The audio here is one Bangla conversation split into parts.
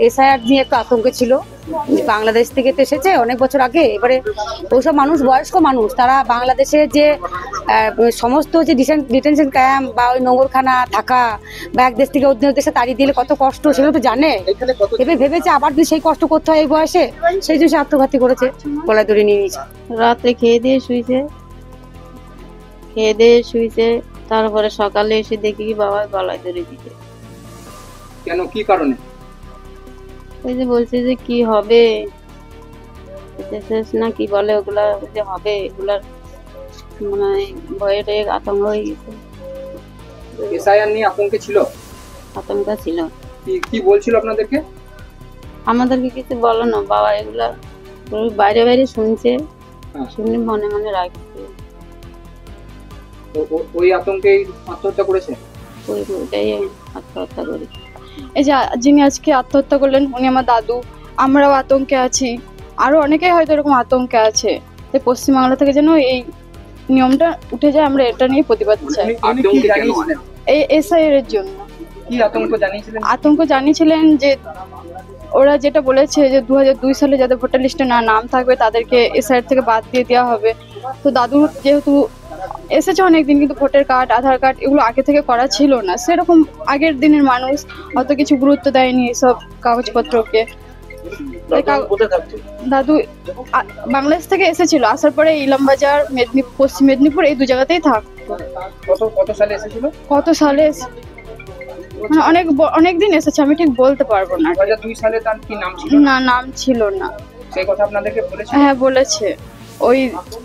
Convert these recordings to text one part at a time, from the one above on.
এসআইআর নিয়ে একটু আতঙ্কে ছিল। বাংলাদেশ থেকে তো এসেছে অনেক বছর আগে, এবারে ওইসব মানুষ বয়স্ক মানুষ, তারা বাংলাদেশের যে সমস্ত যে ডিটেনশন ক্যাম্প বা ওই নোংরখানা থাকা বা এক দেশ থেকে অন্য দেশে তাড়িয়ে দিলে কত কষ্ট সেগুলো তো জানে। এবার ভেবেছে আবার যদি সেই কষ্ট করতে হয় এই বয়সে, সেই জন্য আত্মঘাতী করেছে, গলায় দড়ি নিয়ে নিয়েছে। রাত্রে খেয়ে দিয়ে শুয়েছে, তারপরে সকালে এসে দেখি বাবা গলায় দড়ি দিতে। কেন, কি কারণে? ওই যে বলছে যে কি হবে, শেষ না কি বলে ওগুলা যে হবে, এগুলার মানে ভয়ে আতঙ্ক হয়ে গেছে। এসআইআর নিয়ে আতঙ্কে ছিল? আতঙ্ক ছিল। কি বলছিল আপনাদেরকে? আমাদেরকে কিছু বলো না বাবা, এগুলা বাইরে বাইরে শুনছে, শুনে মনে মনে রাখছে। ওই আতঙ্কেই আত্মহত্যা করেছে? ওইটাই আত্মহত্যা করেছে। এই যে যিনি আজকে আত্মহত্যা করলেন উনি আমার দাদু। আমরাও আতঙ্কে আছি, আরো অনেকেই হয়তো এরকম আতঙ্কে আছে। পশ্চিমবাংলা থেকে যেন এই নিয়মটা উঠে যায়, আমরা এটা নিয়ে প্রতিবাদ চাই। এই এসআইআর এর জন্য কি আতঙ্ক জানিয়েছিলেন? আতঙ্ক জানিয়েছিলেন যে ওরা যেটা বলেছে যে 2002 সালে যাদের ভোটার লিস্টে নাম থাকবে তাদেরকে এসআইআর থেকে বাদ দিয়ে দেওয়া হবে। তো দাদু যেহেতু এসেছে অনেকদিন, কিন্তু ভোটার কার্ড, আধার কার্ড এগুলো আগে থেকে করা ছিল না, সেরকম আগের দিনের মানুষ অত কিছু গুরুত্ব দেয়নি এসব কাগজপত্রকে। দাদু বাংলাদেশ থেকে এসেছিল, আসার পরে ইলামবাজার, পশ্চিম মেদিনীপুর এই দু জায়গাতেই থাকতো। কত সালে এসেছিল? কত সালে মানে অনেকদিন এসেছে, আমি ঠিক বলতে পারবো না। 2002 সালে তার কি নাম ছিল? না, নাম ছিল না। সেই কথা আপনাদেরকে বলেছে? হ্যাঁ বলেছে।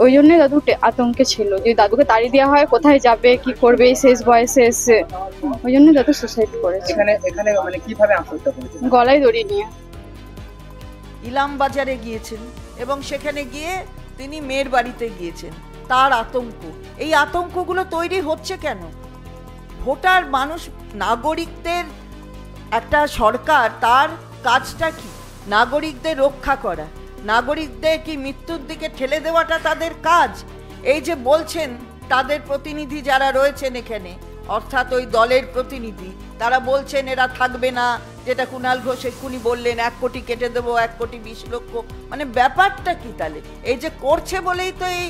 ওই জন্যই দাদু আতঙ্কে ছিল, যে দাদুকে তাড়িয়ে দেওয়া হয়, কোথায় যাবে, কি করবে এই শেষ বয়সে এসে। ওই জন্য দাদু সুসাইড করেছে। এখানে মানে কিভাবে আত্মহত্যা করেছে? গলায় দড়ি নিয়ে। ইলামবাজারে গিয়েছেন এবং সেখানে গিয়ে তিনি মেয়ের বাড়িতে গিয়েছেন। তার আতঙ্ক, এই আতঙ্কগুলো তৈরি হচ্ছে কেন? ভোটার মানুষ, নাগরিকদের একটা সরকার, তার কাজটা কি? নাগরিকদের রক্ষা করা, নাগরিকদের কি মৃত্যুর দিকে ঠেলে দেওয়াটা তাদের কাজ? এই যে বলছেন তাদের প্রতিনিধি যারা রয়েছেন এখানে, অর্থাৎ ওই দলের প্রতিনিধি, তারা বলছেন এরা থাকবে না, যেটা কুণাল ঘোষ এক্ষুনি বললেন 1 কোটি কেটে দেবো, 1 কোটি 20 লক্ষ, মানে ব্যাপারটা কি তাহলে? এই যে করছে বলেই তো এই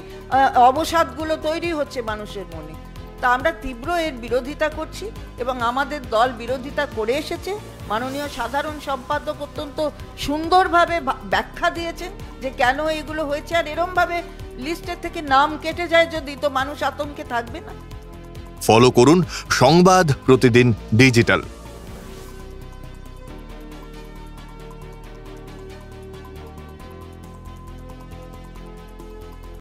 অবসাদগুলো তৈরি হচ্ছে মানুষের মনে। তা আমরা তীব্র এর বিরোধিতা করছি এবং আমাদের দল বিরোধিতা করে এসেছে। মাননীয় সাধারণ সম্পাদক অত্যন্ত সুন্দরভাবে ব্যাখ্যা দিয়েছেন যে কেন এগুলো হয়েছে, আর এরমভাবে লিস্টের থেকে নাম কেটে যায় যদি, তো মানুষ আতঙ্কে থাকবে না। ফলো করুন সংবাদ প্রতিদিন ডিজিটাল।